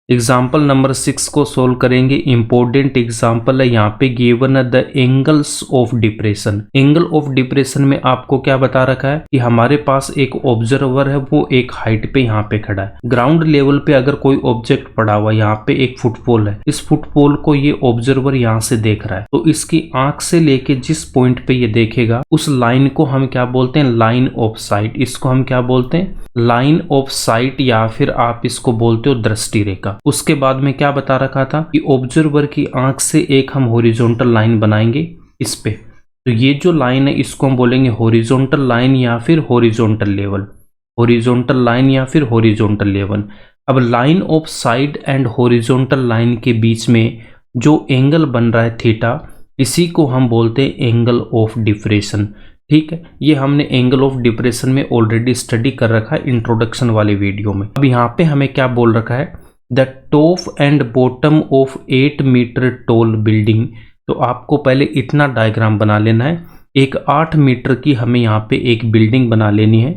Example number 6 को solve करेंगे। Important example है यहाँ पे given the angles of depression. Angle of depression में आपको क्या बता रखा है कि हमारे पास एक ऑब्जर्वर है, वो एक हाइट पे यहाँ पे खड़ा है। ग्राउंड लेवल पे अगर कोई ऑब्जेक्ट पड़ा हुआ, यहाँ पे एक फुटबॉल है, इस फुटबॉल को ये ऑब्जर्वर यहाँ से देख रहा है, तो इसकी आंख से लेके जिस पॉइंट पे ये देखेगा उस लाइन को हम क्या बोलते हैं, लाइन ऑफ साइट। इसको हम क्या बोलते हैं, लाइन ऑफ साइट, या फिर आप इसको बोलते हो दृष्टि रेखा। उसके बाद में क्या बता रखा था कि ऑब्जर्वर की आंख से एक हम हॉरिजॉन्टल लाइन बनाएंगे इस पे, तो ये जो लाइन है इसको हम बोलेंगे हॉरिजॉन्टल लाइन या फिर हॉरिजॉन्टल लेवल, हॉरिजॉन्टल लाइन या फिर हॉरिजॉन्टल लेवल। अब line of site and horizontal line के बीच में जो एंगल बन रहा है थीटा, इसी को हम बोलते हैं एंगल ऑफ डिप्रेशन। ठीक है, ये हमने एंगल ऑफ डिप्रेशन में ऑलरेडी स्टडी कर रखा है इंट्रोडक्शन वाले वीडियो में। अब यहाँ पे हमें क्या बोल रखा है, the top and bottom of 8 metre tall building. तो आपको पहले इतना डायग्राम बना लेना है। एक 8 मीटर की हमें यहाँ पे एक बिल्डिंग बना लेनी है।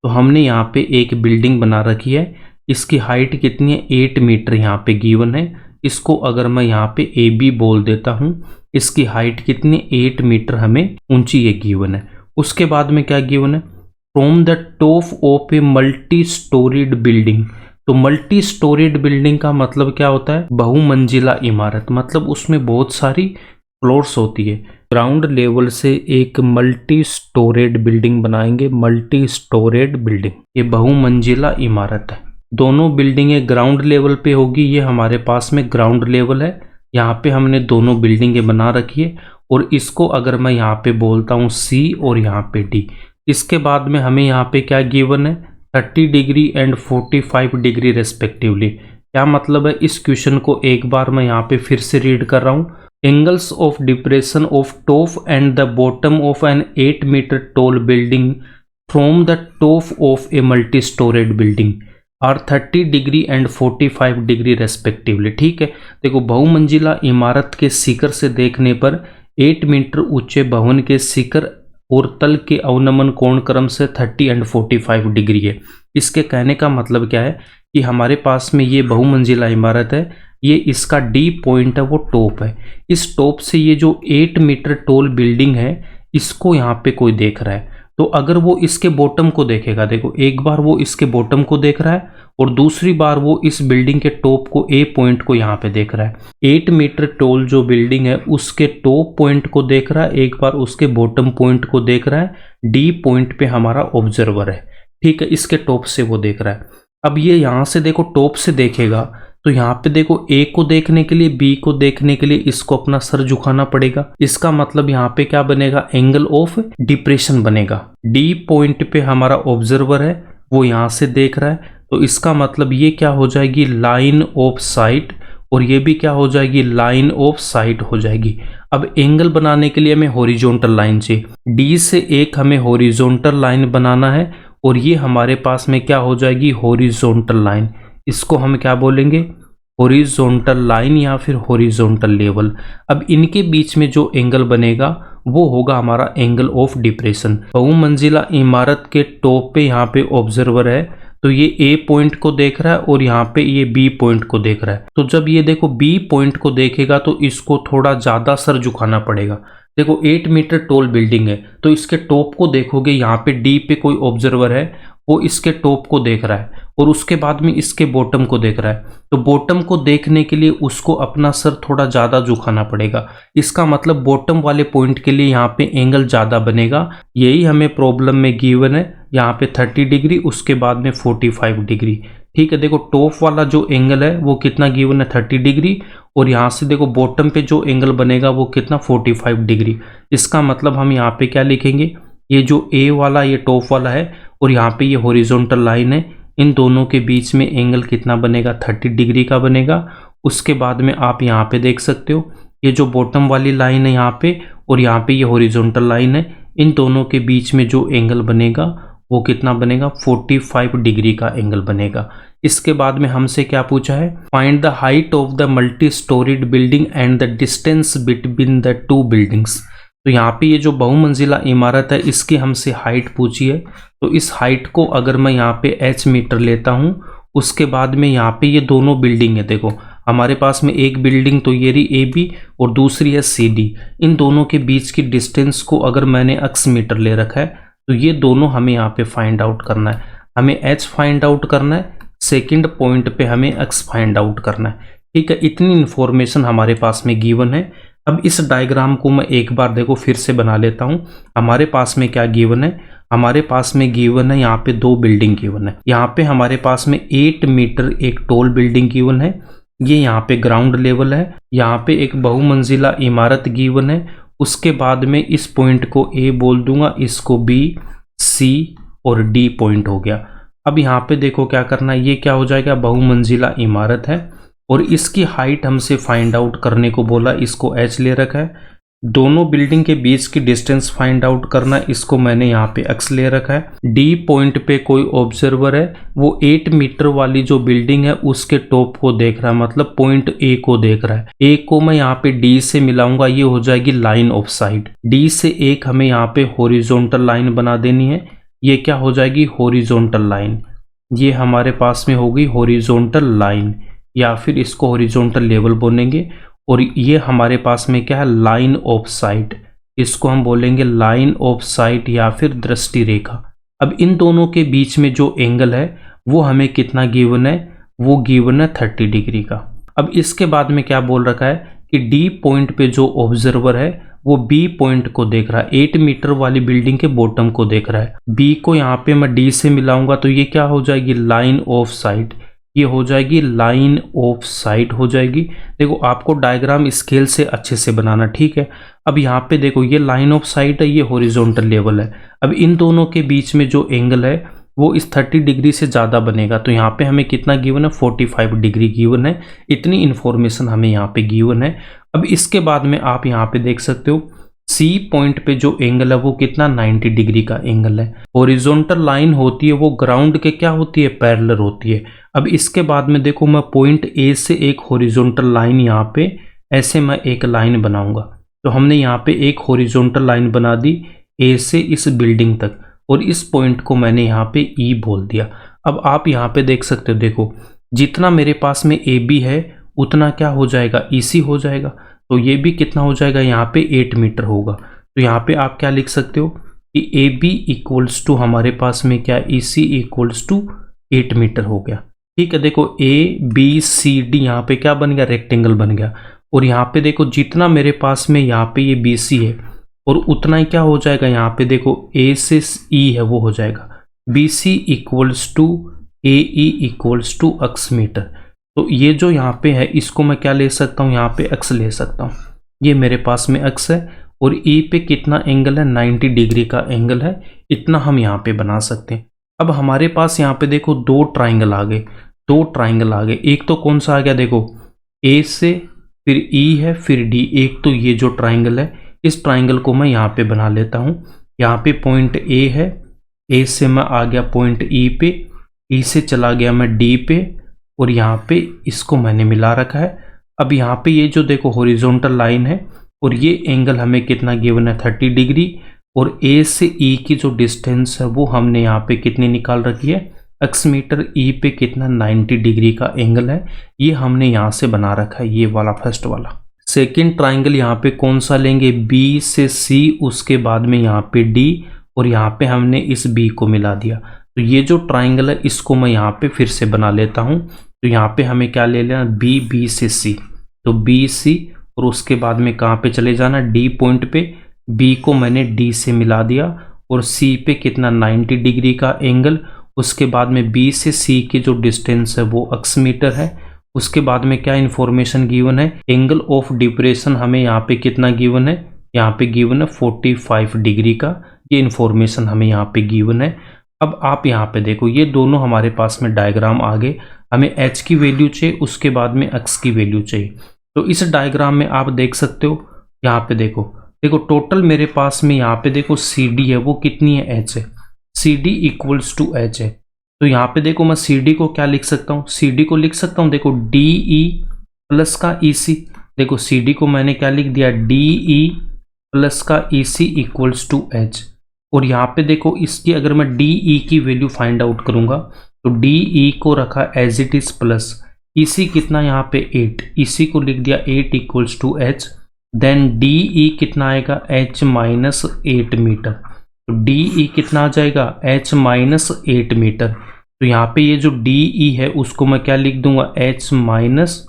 तो हमने यहाँ पे एक बिल्डिंग बना रखी है, इसकी हाइट कितनी है, 8 मीटर यहाँ पे गिवन है। इसको अगर मैं यहाँ पे ए बी बोल देता हूँ, इसकी हाइट कितनी, 8 मीटर हमें ऊंची ये गिवन है। उसके बाद में क्या गिवन है, from the top of a multi storeyed building. तो मल्टी स्टोरीड बिल्डिंग का मतलब क्या होता है, बहुमंजिला इमारत, मतलब उसमें बहुत सारी फ्लोर्स होती है। ग्राउंड लेवल से एक मल्टी स्टोरेड बिल्डिंग बनाएंगे, मल्टी स्टोरेड बिल्डिंग, ये बहुमंजिला इमारत है। दोनों बिल्डिंगें ग्राउंड लेवल पे होगी, ये हमारे पास में ग्राउंड लेवल है। यहाँ पे हमने दोनों बिल्डिंगें बना रखी है, और इसको अगर मैं यहाँ पे बोलता हूँ सी और यहाँ पे डी। इसके बाद में हमें यहाँ पे क्या गिवन है, 30 डिग्री एंड 45 डिग्री रेस्पेक्टिवली। क्या मतलब है, इस क्वेश्चन को एक बार मैं यहाँ पे फिर से रीड कर रहा हूँ। Angles of depression of top and the bottom of an 8 metre tall building from the top of a multi storeyed building are 30 degree and 45 degree respectively. ठीक है, देखो बहुमंजिला इमारत के शिखर से देखने पर 8 मीटर ऊंचे भवन के शिखर और तल के अवनमन कोण क्रम से 30 एंड 45 डिग्री है। इसके कहने का मतलब क्या है कि हमारे पास में ये बहुमंजिला इमारत है, ये इसका डी पॉइंट है, वो टॉप है। इस टॉप से ये जो 8 मीटर टॉल बिल्डिंग है, इसको यहाँ पे कोई देख रहा है। तो अगर वो इसके बॉटम को देखेगा, देखो एक बार वो इसके बॉटम को देख रहा है और दूसरी बार वो इस बिल्डिंग के टॉप को, ए पॉइंट को यहाँ पे देख रहा है। 8 मीटर टॉल जो बिल्डिंग है उसके टॉप पॉइंट को देख रहा है, एक बार उसके बॉटम पॉइंट को देख रहा है। डी पॉइंट पे हमारा ऑब्जर्वर है। ठीक है, इसके टॉप से वो देख रहा है। अब ये यहाँ से देखो टॉप से देखेगा, तो यहाँ पे देखो ए को देखने के लिए, बी को देखने के लिए इसको अपना सर झुकाना पड़ेगा। इसका मतलब यहाँ पे क्या बनेगा, एंगल ऑफ डिप्रेशन बनेगा। डी पॉइंट पे हमारा ऑब्जर्वर है, वो यहाँ से देख रहा है, तो इसका मतलब ये क्या हो जाएगी, लाइन ऑफ साइट, और ये भी क्या हो जाएगी, लाइन ऑफ साइट हो जाएगी। अब एंगल बनाने के लिए हमें हॉरिजॉन्टल लाइन चाहिए, डी से एक हमें हॉरिजॉन्टल लाइन बनाना है, और ये हमारे पास में क्या हो जाएगी, हॉरिजॉन्टल लाइन। इसको हम क्या बोलेंगे, हॉरिजॉन्टल लाइन या फिर हॉरिजॉन्टल लेवल। अब इनके बीच में जो एंगल बनेगा वो होगा हमारा एंगल ऑफ डिप्रेशन। बहुमंजिला इमारत के टॉप पे यहाँ पे ऑब्जर्वर है, तो ये ए पॉइंट को देख रहा है और यहाँ पे ये बी पॉइंट को देख रहा है। तो जब ये देखो बी पॉइंट को देखेगा तो इसको थोड़ा ज़्यादा सर झुकाना पड़ेगा। देखो 8 मीटर टॉल बिल्डिंग है, तो इसके टॉप को देखोगे, यहाँ पे डी पे कोई ऑब्जर्वर है, वो इसके टॉप को देख रहा है और उसके बाद में इसके बॉटम को देख रहा है। तो बॉटम को देखने के लिए उसको अपना सर थोड़ा ज़्यादा झुकाना पड़ेगा। इसका मतलब बॉटम वाले पॉइंट के लिए यहाँ पे एंगल ज़्यादा बनेगा। यही हमें प्रॉब्लम में गिवन है, यहाँ पे 30 डिग्री, उसके बाद में 45 डिग्री। ठीक है, देखो टॉप वाला जो एंगल है वो कितना गिवन है, 30 डिग्री, और यहाँ से देखो बॉटम पे जो एंगल बनेगा वो कितना, 45 डिग्री। इसका मतलब हम यहाँ पे क्या लिखेंगे, ये जो ए वाला ये टॉप वाला है और यहाँ पे ये हॉरिजॉन्टल लाइन है, इन दोनों के बीच में एंगल कितना बनेगा, 30 डिग्री का बनेगा। उसके बाद में आप यहाँ पे देख सकते हो, ये जो बॉटम वाली लाइन है यहाँ पे और यहाँ पे ये हॉरिजॉन्टल लाइन है, इन दोनों के बीच में जो एंगल बनेगा वो कितना बनेगा, 45 डिग्री का एंगल बनेगा। इसके बाद में हमसे क्या पूछा है, find the height of the multi storeyed building and the distance between the two buildings. तो यहाँ पे ये जो बहुमंजिला इमारत है इसकी हमसे हाइट पूछी है। तो इस हाइट को अगर मैं यहाँ पे h मीटर लेता हूँ उसके बाद में यहाँ पे ये दोनों बिल्डिंग है, देखो हमारे पास में एक बिल्डिंग तो ये रही AB और दूसरी है CD। इन दोनों के बीच की डिस्टेंस को अगर मैंने x मीटर ले रखा है तो ये दोनों हमें यहाँ पे फाइंड आउट करना है। हमें h फाइंड आउट करना है, सेकंड पॉइंट पे हमें x फाइंड आउट करना है। ठीक है, इतनी इन्फॉर्मेशन हमारे पास में गिवन है। अब इस डायग्राम को मैं एक बार देखो फिर से बना लेता हूँ। हमारे पास में क्या गिवन है, हमारे पास में गिवन है यहाँ पे दो बिल्डिंग गिवन है। यहाँ पे हमारे पास में 8 मीटर एक टॉल बिल्डिंग गिवन है, ये यहाँ पे ग्राउंड लेवल है। यहाँ पे एक बहुमंजिला इमारत गिवन है। उसके बाद में इस पॉइंट को A बोल दूंगा, इसको B, C और D पॉइंट हो गया। अब यहाँ पे देखो क्या करना है, ये क्या हो जाएगा, बहुमंजिला इमारत है और इसकी हाइट हमसे फाइंड आउट करने को बोला, इसको h ले रखा है। दोनों बिल्डिंग के बीच की डिस्टेंस फाइंड आउट करना, इसको मैंने यहाँ पे x ले रखा है। D पॉइंट पे कोई ऑब्जर्वर है, वो 8 मीटर वाली जो बिल्डिंग है उसके टॉप को देख रहा है, मतलब पॉइंट A को देख रहा है। A को मैं यहाँ पे D से मिलाऊंगा, ये हो जाएगी लाइन ऑफ साइट। D से एक हमें यहाँ पे हॉरिजॉन्टल लाइन बना देनी है, ये क्या हो जाएगी, हॉरिजॉन्टल लाइन। ये हमारे पास में होगी हॉरिजॉन्टल लाइन या फिर इसको हॉरिजॉन्टल लेवल बोलेंगे। और ये हमारे पास में क्या है, लाइन ऑफ साइट, इसको हम बोलेंगे लाइन ऑफ साइट या फिर दृष्टि रेखा। अब इन दोनों के बीच में जो एंगल है वो हमें कितना गिवन है, वो गिवन है 30 डिग्री का। अब इसके बाद में क्या बोल रखा है कि D पॉइंट पे जो ऑब्जर्वर है वो B पॉइंट को देख रहा है, 8 मीटर वाली बिल्डिंग के बॉटम को देख रहा है। B को यहाँ पे मैं D से मिलाऊंगा तो ये क्या हो जाएगी, लाइन ऑफ साइट, ये हो जाएगी लाइन ऑफ साइट हो जाएगी। देखो आपको डायग्राम स्केल से अच्छे से बनाना, ठीक है। अब यहाँ पे देखो ये लाइन ऑफ साइट है, ये हॉरिजॉन्टल लेवल है। अब इन दोनों के बीच में जो एंगल है वो इस 30 डिग्री से ज़्यादा बनेगा, तो यहाँ पे हमें कितना गिवन है, 45 डिग्री गिवन है। इतनी इन्फॉर्मेशन हमें यहाँ पे गिवन है। अब इसके बाद में आप यहाँ पे देख सकते हो C पॉइंट पे जो एंगल है वो कितना, 90 डिग्री का एंगल है। हॉरिजॉन्टल लाइन होती है वो ग्राउंड के क्या होती है, पैरेलल होती है। अब इसके बाद में देखो मैं पॉइंट A से एक हॉरिजॉन्टल लाइन यहाँ पे ऐसे मैं एक लाइन बनाऊंगा, तो हमने यहाँ पे एक हॉरिजॉन्टल लाइन बना दी A से इस बिल्डिंग तक और इस पॉइंट को मैंने यहाँ पे E बोल दिया। अब आप यहाँ पे देख सकते हो, देखो जितना मेरे पास में AB है उतना क्या हो जाएगा, EC हो जाएगा। तो ये भी कितना हो जाएगा, यहाँ पे 8 मीटर होगा। तो यहाँ पे आप क्या लिख सकते हो कि AB इक्वल्स टू हमारे पास में क्या, EC इक्वल्स टू 8 मीटर हो गया। ठीक है, देखो ABCD यहाँ पे क्या बन गया, रेक्टेंगल बन गया। और यहाँ पे देखो जितना मेरे पास में यहाँ पे ये BC है और उतना ही क्या हो जाएगा, यहाँ पे देखो A से E है वो हो जाएगा BC equals to AE equals to x metre. तो ये जो यहाँ पे है इसको मैं क्या ले सकता हूँ, यहाँ पे x ले सकता हूँ। ये मेरे पास में x है और E पे कितना एंगल है, 90 डिग्री का एंगल है। इतना हम यहाँ पे बना सकते हैं। अब हमारे पास यहाँ पे देखो दो ट्राइंगल आ गए, दो ट्राइंगल आ गए। एक तो कौन सा आ गया, देखो A से फिर E है फिर D। एक तो ये जो ट्राइंगल है इस ट्राइंगल को मैं यहाँ पे बना लेता हूँ। यहाँ पे पॉइंट A है, A से मैं आ गया पॉइंट E पे, E से चला गया मैं D पे और यहाँ पे इसको मैंने मिला रखा है। अब यहाँ पे ये जो देखो हॉरिजॉन्टल लाइन है और ये एंगल हमें कितना गिवन है, 30 डिग्री। और A से E की जो डिस्टेंस है वो हमने यहाँ पे कितनी निकाल रखी है, x मीटर। E पे कितना, 90 डिग्री का एंगल है। ये हमने यहाँ से बना रखा है, ये वाला फर्स्ट वाला। सेकेंड ट्राइंगल यहाँ पे कौन सा लेंगे, B से C, उसके बाद में यहाँ पे D और यहाँ पे हमने इस B को मिला दिया। तो ये जो ट्राइंगल है इसको मैं यहाँ पे फिर से बना लेता हूँ। तो यहाँ पे हमें क्या ले लेना, B से C, तो BC और उसके बाद में कहाँ पे चले जाना, D पॉइंट पे। B को मैंने D से मिला दिया और C पे कितना, 90 डिग्री का एंगल। उसके बाद में B से C की जो डिस्टेंस है वो x मीटर है। उसके बाद में क्या इन्फॉर्मेशन गिवन है, एंगल ऑफ डिप्रेशन हमें यहाँ पे कितना गिवन है, यहाँ पे गिवन है 45 डिग्री का। ये इन्फॉर्मेशन हमें यहाँ पे गिवन है। अब आप यहाँ पे देखो ये दोनों हमारे पास में डायग्राम आ गए। हमें h की वैल्यू चाहिए, उसके बाद में x की वैल्यू चाहिए। तो इस डायग्राम में आप देख सकते हो, यहाँ पे देखो टोटल मेरे पास में यहाँ पे देखो CD है वो कितनी है, h है। CD इक्वल्स टू h है। तो यहाँ पे देखो मैं CD को क्या लिख सकता हूँ, CD को लिख सकता हूँ देखो DE प्लस का EC। देखो CD को मैंने क्या लिख दिया, DE प्लस का EC इक्वल्स टू h। और यहाँ पे देखो इसकी अगर मैं DE की वैल्यू फाइंड आउट करूंगा तो डी ई को रखा एज इट इज प्लस इसी कितना यहाँ पे 8, इसी को लिख दिया 8 equals to h, then D E कितना आएगा h माइनस 8 मीटर। तो डी ई कितना आ जाएगा h माइनस 8 मीटर। तो यहाँ पे ये जो डी ई है उसको मैं क्या लिख दूंगा h माइनस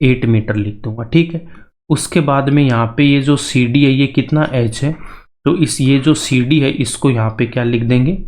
8 मीटर लिख दूंगा, ठीक है। उसके बाद में यहाँ पे ये जो सी डी है ये कितना h है, तो इस ये जो सी डी है इसको यहाँ पे क्या लिख देंगे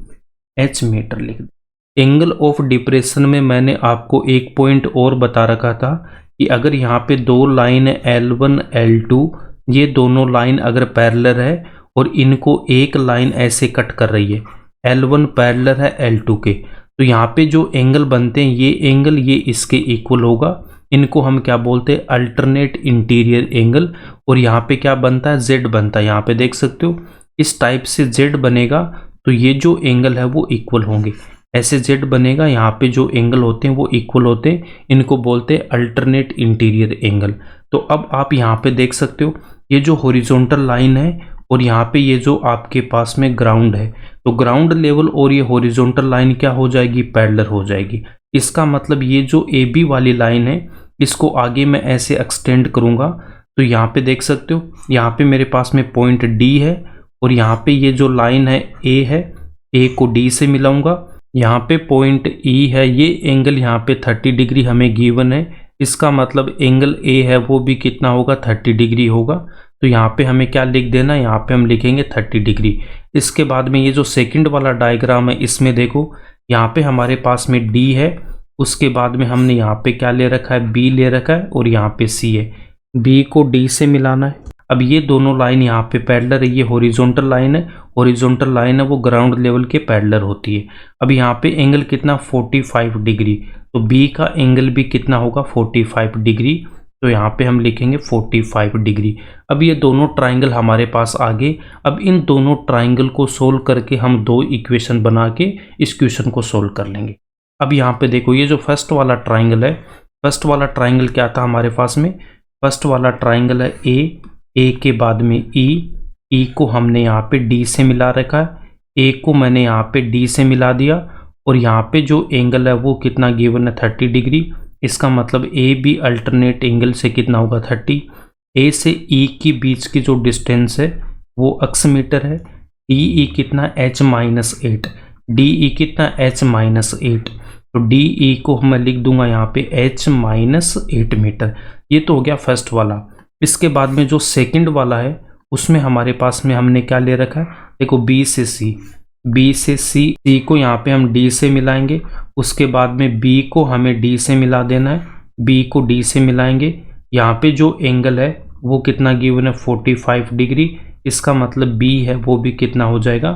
h मीटर लिख देंगे। एंगल ऑफ डिप्रेशन में मैंने आपको एक पॉइंट और बता रखा था कि अगर यहाँ पे दो लाइन है L1 L2, ये दोनों लाइन अगर पैरेलल है और इनको एक लाइन ऐसे कट कर रही है, L1 पैरेलल है L2 के, तो यहाँ पे जो एंगल बनते हैं ये एंगल ये इसके इक्वल होगा। इनको हम क्या बोलते हैं अल्टरनेट इंटीरियर एंगल। और यहाँ पे क्या बनता है Z बनता है, यहाँ पे देख सकते हो इस टाइप से Z बनेगा तो ये जो एंगल है वो इक्वल होंगे, ऐसे Z बनेगा। यहाँ पे जो एंगल होते हैं वो इक्वल होते हैं, इनको बोलते हैं अल्टरनेट इंटीरियर एंगल। तो अब आप यहाँ पे देख सकते हो ये जो हॉरिजॉन्टल लाइन है और यहाँ पे ये जो आपके पास में ग्राउंड है, तो ग्राउंड लेवल और ये हॉरिजॉन्टल लाइन क्या हो जाएगी पैरेलल हो जाएगी। इसका मतलब ये जो ए बी वाली लाइन है इसको आगे मैं ऐसे एक्सटेंड करूँगा तो यहाँ पे देख सकते हो यहाँ पे मेरे पास में पॉइंट डी है और यहाँ पे ये जो लाइन है ए है, ए को डी से मिलाऊंगा। यहाँ पे पॉइंट ई है, ये एंगल यहाँ पे 30 डिग्री हमें गिवन है, इसका मतलब एंगल ए है वो भी कितना होगा 30 डिग्री होगा। तो यहाँ पे हमें क्या लिख देना, यहाँ पे हम लिखेंगे 30 डिग्री। इसके बाद में ये जो सेकंड वाला डायग्राम है इसमें देखो यहाँ पे हमारे पास में डी है, उसके बाद में हमने यहाँ पे क्या ले रखा है बी ले रखा है और यहाँ पे सी है, बी को डी से मिलाना है। अब ये दोनों लाइन यहाँ पे पैरेलल है, ये हॉरिजॉन्टल लाइन है, हॉरिजॉन्टल लाइन है वो ग्राउंड लेवल के पैरेलल होती है। अब यहाँ पे एंगल कितना 45 डिग्री, तो बी का एंगल भी कितना होगा 45 डिग्री, तो यहाँ पे हम लिखेंगे 45 डिग्री। अब ये दोनों ट्राइंगल हमारे पास आ गए। अब इन दोनों ट्राइंगल को सोल्व करके हम दो इक्वेशन बना के इस क्वेश्चन को सोल्व कर लेंगे। अब यहाँ पे देखो ये जो फर्स्ट वाला ट्राइंगल है, फर्स्ट वाला ट्राइंगल क्या था हमारे पास में, फर्स्ट वाला ट्राइंगल है ए के बाद में ई को हमने यहाँ पे डी से मिला रखा है, ए को मैंने यहाँ पे डी से मिला दिया और यहाँ पे जो एंगल है वो कितना गिवन है 30 डिग्री। इसका मतलब ए बी अल्टरनेट एंगल से कितना होगा 30। ए से ई की बीच की जो डिस्टेंस है वो अक्स मीटर है। डी ई कितना h माइनस 8, डी ई कितना h माइनस 8, तो डी ई को मैं लिख दूंगा यहाँ पे h माइनस 8 मीटर। ये तो हो गया फर्स्ट वाला। इसके बाद में जो सेकंड वाला है उसमें हमारे पास में हमने क्या ले रखा है, देखो बी से सी को यहाँ पे हम डी से मिलाएंगे, उसके बाद में बी को हमें डी से मिला देना है, बी को डी से मिलाएंगे। यहाँ पे जो एंगल है वो कितना गिवन है 45 डिग्री, इसका मतलब बी है वो भी कितना हो जाएगा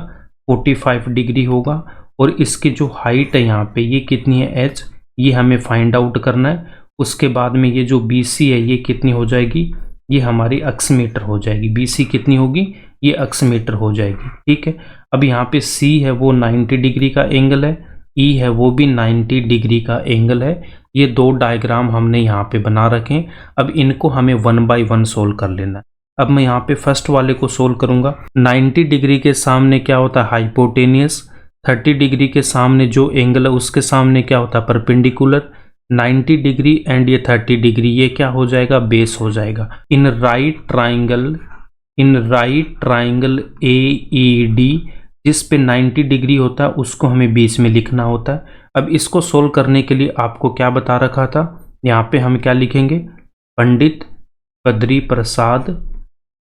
45 डिग्री होगा। और इसकी जो हाइट है यहाँ पे ये कितनी है h, ये हमें फाइंड आउट करना है। उसके बाद में ये जो बी सी है ये कितनी हो जाएगी, ये हमारी अक्स मीटर हो जाएगी। बी सी कितनी होगी, ये अक्स मीटर हो जाएगी, ठीक है। अब यहाँ पे सी है वो 90 डिग्री का एंगल है, ई है वो भी 90 डिग्री का एंगल है। ये दो डायग्राम हमने यहाँ पे बना रखे। अब इनको हमें 1 बाय 1 सोल्व कर लेना है। अब मैं यहाँ पे फर्स्ट वाले को सोल्व करूँगा। 90 डिग्री के सामने क्या होता है हाइपोटेनियस, 30 डिग्री के सामने जो एंगल है उसके सामने क्या होता है परपेंडिकुलर। 90 डिग्री एंड ये 30 डिग्री ये क्या हो जाएगा बेस हो जाएगा। In right triangle A E D जिस पे 90 डिग्री होता है उसको हमें बीच में लिखना होता है। अब इसको सोल्व करने के लिए आपको क्या बता रखा था, यहाँ पे हम क्या लिखेंगे, पंडित बद्री प्रसाद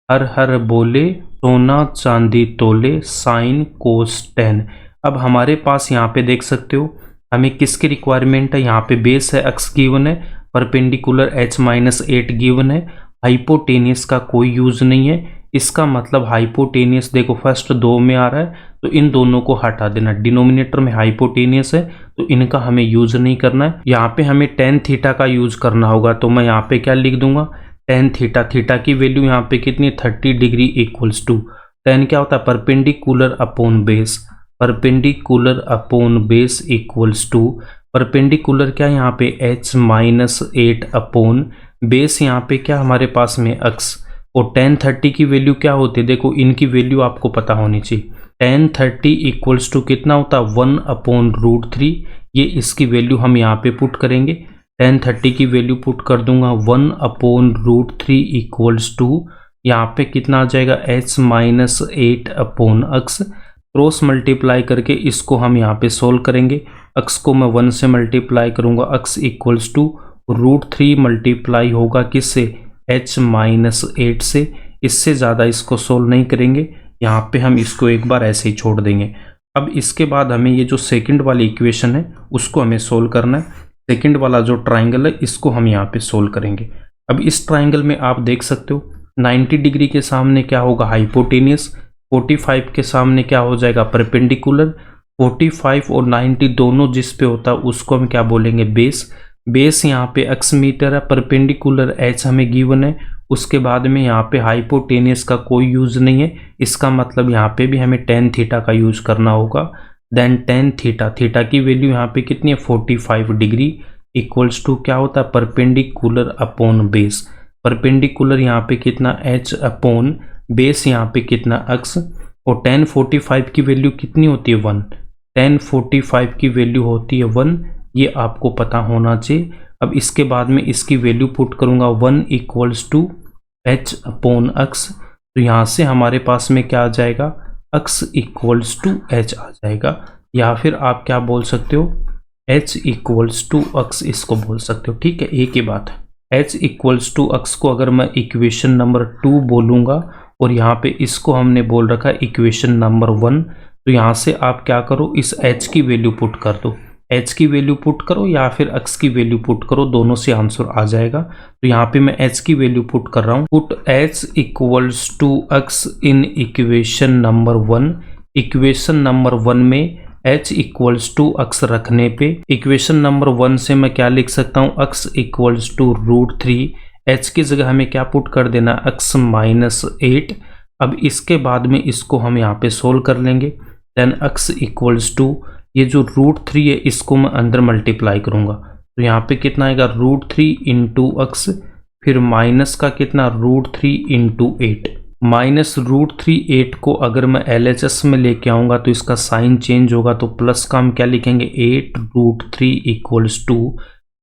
हर हर बोले सोना चांदी तोले साइन कोस 10। अब हमारे पास यहाँ पे देख सकते हो हमें किसकी रिक्वायरमेंट है, यहाँ पे बेस है एक्स गिवन है, परपेंडिकुलर h माइनस 8 गिवन है, हाइपोटेनियस का कोई यूज नहीं है। इसका मतलब हाइपोटेनियस देखो फर्स्ट दो में आ रहा है तो इन दोनों को हटा देना, डिनोमिनेटर में हाइपोटेनियस है तो इनका हमें यूज नहीं करना है। यहाँ पे हमें टेन थीटा का यूज करना होगा, तो मैं यहाँ पे क्या लिख दूंगा टेन थीटा। थीटा की वैल्यू यहाँ पे कितनी 30 डिग्री इक्वल्स टू टेन क्या होता है perpendicular upon base, perpendicular upon base equals to perpendicular क्या यहाँ पे h माइनस 8 अपॉन बेस यहाँ पे क्या हमारे पास में x। और tan 30 की वैल्यू क्या होती है, देखो इनकी वैल्यू आपको पता होनी चाहिए। tan 30 इक्वल्स टू कितना होता है 1 अपॉन रूट 3, ये इसकी वैल्यू हम यहाँ पे पुट करेंगे। tan 30 की वैल्यू पुट कर दूंगा 1/√3 इक्वल्स टू, यहाँ पे कितना आ जाएगा h minus 8/x। Cross multiply करके इसको हम यहाँ पे सोल्व करेंगे। x को मैं 1 से मल्टीप्लाई करूँगा, x इक्वल्स टू √3 मल्टीप्लाई होगा किससे, h माइनस 8 से। इससे ज़्यादा इसको सोल्व नहीं करेंगे, यहाँ पे हम इसको एक बार ऐसे ही छोड़ देंगे। अब इसके बाद हमें ये जो सेकंड वाली इक्वेशन है उसको हमें सोल्व करना है। सेकंड वाला जो ट्राइंगल है इसको हम यहाँ पे सोल्व करेंगे। अब इस ट्राइंगल में आप देख सकते हो 90 डिग्री के सामने क्या होगा, हाइपोटेनियस। 45 के सामने क्या हो जाएगा, परपेंडिकुलर। 45 और 90 दोनों जिस पे होता है उसको हम क्या बोलेंगे, बेस। बेस यहाँ पे x मीटर है, परपेंडिकुलर h हमें गिवन है। उसके बाद में यहाँ पे हाइपोटेनियस का कोई यूज नहीं है, इसका मतलब यहाँ पे भी हमें tan थीटा का यूज करना होगा। देन tan थीटा, थीटा की वैल्यू यहाँ पे कितनी है 45 डिग्री इक्वल्स टू क्या होता है, परपेंडिकुलर अपॉन बेस। परपेंडिकुलर यहाँ पे कितना h अपॉन बेस, यहाँ पे कितना x। और tan 45 की वैल्यू कितनी होती है 1। tan 45 की वैल्यू होती है 1, ये आपको पता होना चाहिए। अब इसके बाद में इसकी वैल्यू पुट करूंगा 1 equals to h upon x। तो यहाँ से हमारे पास में क्या आ जाएगा, x इक्वल्स टू h आ जाएगा, या फिर आप क्या बोल सकते हो, h इक्वल्स टू x इसको बोल सकते हो। ठीक है, एक ही बात है। h इक्वल्स टू x को अगर मैं इक्वेशन नंबर 2 बोलूँगा और यहाँ पे इसको हमने बोल रखा है इक्वेशन नंबर 1, तो यहाँ से आप क्या करो, इस h की वैल्यू पुट कर दो। h की वैल्यू पुट करो या फिर x की वैल्यू पुट करो, दोनों से आंसर आ जाएगा। तो यहाँ पे मैं h की वैल्यू पुट कर रहा हूँ। Put h equals to x in equation number 1। Equation number 1 में h इक्वल्स टू x रखने पे इक्वेशन नंबर 1 से मैं क्या लिख सकता हूँ, x इक्वल्स टू √3। h की जगह हमें क्या पुट कर देना, x माइनस 8। अब इसके बाद में इसको हम यहाँ पे सोल्व कर लेंगे। देन x इक्वल्स टू, ये जो √3 है इसको मैं अंदर मल्टीप्लाई करूंगा, तो यहाँ पे कितना आएगा √3 इंटू x, फिर माइनस का कितना √3 इंटू 8। माइनस √3 8 को अगर मैं LHS में लेके आऊँगा तो इसका साइन चेंज होगा, तो प्लस का हम क्या लिखेंगे 8√3 इक्वल्स टू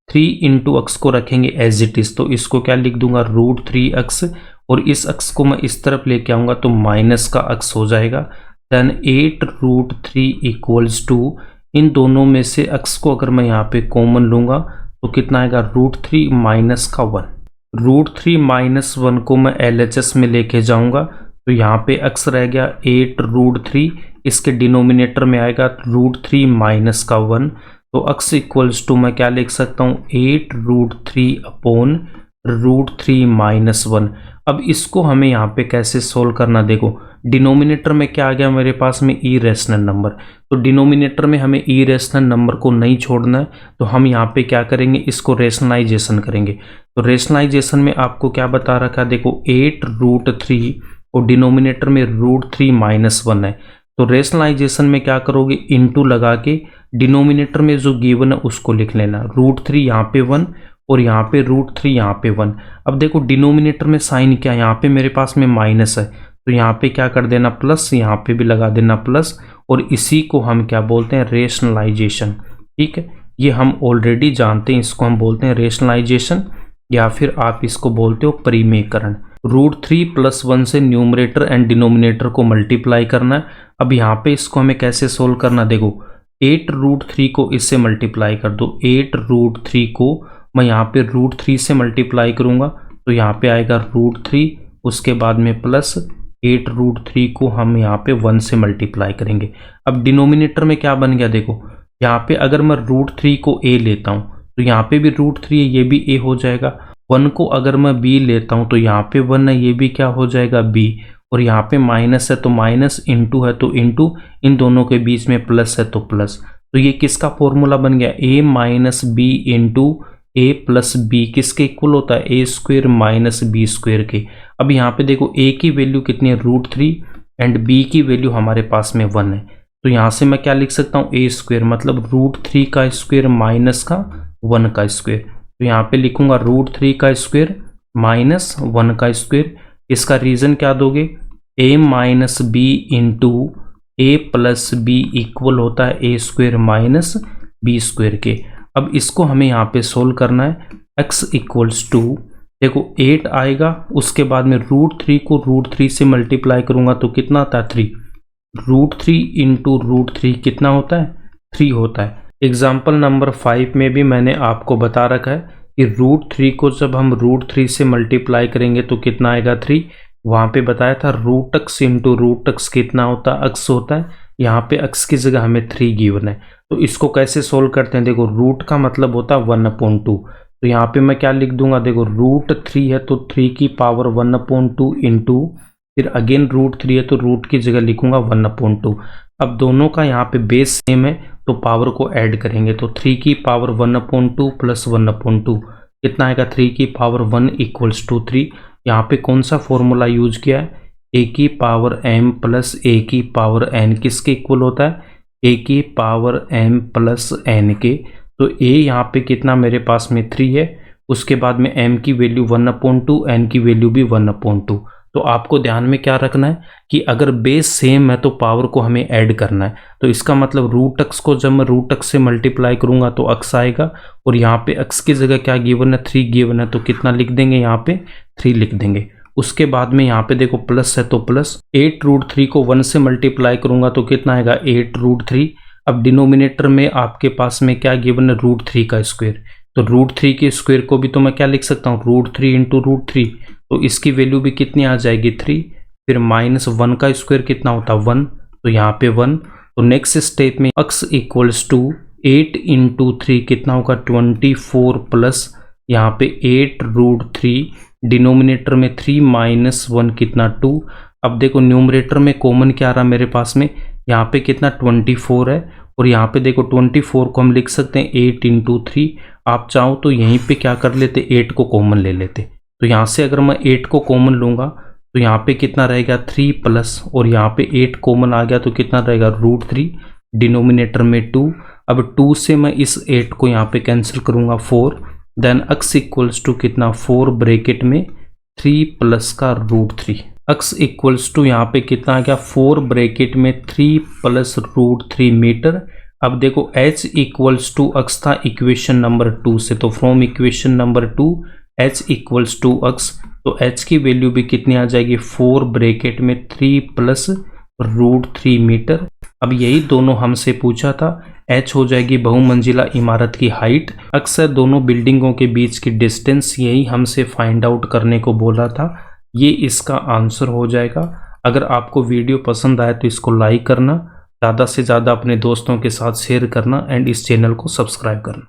3 इंटू x को रखेंगे एज इट इज़, तो इसको क्या लिख दूंगा √3x, और इस x को मैं इस तरफ लेके आऊँगा तो माइनस का x हो जाएगा। देन 8√3 इक्वल्स टू, इन दोनों में से x को अगर मैं यहाँ पे कॉमन लूँगा तो कितना आएगा √3 माइनस का 1। √3 माइनस 1 को मैं LHS में लेके जाऊँगा तो यहाँ पे x रह गया 8√3, इसके डिनोमिनेटर में आएगा √3 माइनस का 1, तो x इक्वल्स टू मैं क्या लिख सकता हूँ 8√3 अपॉन √3 माइनस 1। अब इसको हमें यहाँ पे कैसे सोल्व करना, देखो डिनोमिनेटर में क्या आ गया मेरे पास में इरेशनल नंबर, तो डिनोमिनेटर में हमें इरेशनल नंबर को नहीं छोड़ना है, तो हम यहाँ पे क्या करेंगे, इसको रेशनलाइजेशन करेंगे। तो रेशनलाइजेशन में आपको क्या बता रखा है, देखो 8√3 और डिनोमिनेटर में √3 माइनस 1 है, तो रेशनलाइजेशन में क्या करोगे, इनटू लगा के डिनोमिनेटर में जो गिवन है उसको लिख लेना, √3 यहाँ पे 1 और यहाँ पे √3 यहाँ पे 1। अब देखो डिनोमिनेटर में साइन क्या है, यहाँ पे मेरे पास में माइनस है, तो यहाँ पे क्या कर देना प्लस, यहाँ पे भी लगा देना प्लस, और इसी को हम क्या बोलते हैं रेशनलाइजेशन। ठीक है, ये हम ऑलरेडी जानते हैं, इसको हम बोलते हैं रेशनलाइजेशन, या फिर आप इसको बोलते हो परिमेयकरण। √3 + 1 से न्यूमरेटर एंड डिनोमिनेटर को मल्टीप्लाई करना है। अब यहाँ पे इसको हमें कैसे सोल्व करना, देखो 8√3 को इससे मल्टीप्लाई कर दो, 8√3 को मैं यहाँ पे √3 से मल्टीप्लाई करूँगा तो यहाँ पे आएगा √3, उसके बाद में प्लस 8√3 को हम यहाँ पे 1 से मल्टीप्लाई करेंगे। अब डिनोमिनेटर में क्या बन गया, देखो यहाँ पे अगर मैं √3 को a लेता हूँ तो यहाँ पे भी √3 है, ये भी a हो जाएगा। 1 को अगर मैं b लेता हूँ तो यहाँ पे 1 है, ये भी क्या हो जाएगा b, और यहाँ पे माइनस है तो माइनस, इंटू है तो इंटू, इन दोनों के बीच में प्लस है तो प्लस। तो ये किसका फॉर्मूला बन गया, a minus b into a plus b किसके इक्वल होता है, a² माइनस b² के। अब यहाँ पे देखो a की वैल्यू कितनी है √3 एंड b की वैल्यू हमारे पास में 1 है, तो यहाँ से मैं क्या लिख सकता हूँ a² मतलब √3 का स्क्वायर माइनस का 1 का स्क्वायर। तो यहाँ पे लिखूंगा √3 का स्क्वायर माइनस 1 का स्क्वायर। इसका रीजन क्या दोगे, a minus b into a plus b equal होता है a² माइनस बी स्क्वायर के। अब इसको हमें यहाँ पे सोल्व करना है। x इक्वल्स टू, देखो 8 आएगा, उसके बाद में √3 को √3 से मल्टीप्लाई करूंगा तो कितना आता है 3। √3 इंटू √3 कितना होता है 3 होता है। एग्जाम्पल नंबर 5 में भी मैंने आपको बता रखा है कि √3 को जब हम √3 से मल्टीप्लाई करेंगे तो कितना आएगा 3। वहाँ पे बताया था √x इंटू √x कितना होता है x होता है। यहाँ पे x की जगह हमें 3 गिवन है। तो इसको कैसे सोल्व करते हैं, देखो रूट का मतलब होता है 1/2। तो यहाँ पे मैं क्या लिख दूंगा, देखो √3 है तो 3 की पावर 1/2 इंटू, फिर अगेन √3 है तो रूट की जगह लिखूंगा 1/2। अब दोनों का यहाँ पे बेस सेम है तो पावर को ऐड करेंगे तो 3 की पावर 1/2 प्लस 1/2 कितना आएगा 3 की पावर 1 इक्वल्स टू 3। यहाँ पे कौन सा फॉर्मूला यूज किया है, a की पावर m प्लस a की पावर n किसके इक्वल होता है, a की पावर m प्लस n के। तो a यहाँ पे कितना मेरे पास में 3 है, उसके बाद में m की वैल्यू 1/2, n की वैल्यू भी 1/2। तो आपको ध्यान में क्या रखना है कि अगर बेस सेम है तो पावर को हमें ऐड करना है। तो इसका मतलब √x को जब मैं √x से मल्टीप्लाई करूंगा तो x आएगा, और यहाँ पे x की जगह क्या गिवन है 3 गिवन है तो कितना लिख देंगे यहाँ पे 3 लिख देंगे। उसके बाद में यहाँ पे देखो प्लस है तो प्लस 8√3 को 1 से मल्टीप्लाई करूंगा तो कितना आएगा 8√3। अब डिनोमिनेटर में आपके पास में क्या गिवन है √3 का स्क्वायर, तो √3 के स्क्वायर को भी तो मैं क्या लिख सकता हूँ √3 इंटू √3, तो इसकी वैल्यू भी कितनी आ जाएगी 3। फिर -1 का स्क्वायर कितना होता है 1, तो यहाँ पे 1। तो नेक्स्ट स्टेप में x इक्वल्स टू 8 इंटू 3 कितना होगा 24 प्लस यहाँ पे 8√3, डिनोमिनेटर में 3 माइनस 1 कितना 2। अब देखो न्यूमरेटर में कॉमन क्या आ रहा है मेरे पास में, यहाँ पे कितना 24 है, और यहाँ पे देखो 24 को हम लिख सकते हैं 8 इंटू 3। आप चाहो तो यहीं पे क्या कर लेते 8 को कॉमन ले लेते। तो यहाँ से अगर मैं 8 को कॉमन लूँगा तो यहाँ पे कितना रहेगा 3 प्लस, और यहाँ पे 8 कॉमन आ गया तो कितना रहेगा √3, डिनोमिनेटर में 2। अब 2 से मैं इस 8 को यहाँ पे कैंसिल करूँगा 4, देन x इक्वल्स टू कितना 4 ब्रैकेट में 3 प्लस का √3। x इक्वल्स टू यहाँ पे कितना आ गया 4 ब्रैकेट में 3 प्लस √3 मीटर। अब देखो h इक्वल्स टू x था इक्वेशन नंबर 2 से, तो from equation number 2 h equals to x, तो h की वैल्यू भी कितनी आ जाएगी 4 ब्रैकेट में 3 प्लस √3 मीटर। अब यही दोनों हमसे पूछा था, h हो जाएगी बहुमंजिला इमारत की हाइट, अक्सर दोनों बिल्डिंगों के बीच की डिस्टेंस, यही हमसे फाइंड आउट करने को बोला था। ये इसका आंसर हो जाएगा। अगर आपको वीडियो पसंद आए तो इसको लाइक करना, ज़्यादा से ज़्यादा अपने दोस्तों के साथ शेयर करना एंड इस चैनल को सब्सक्राइब करना।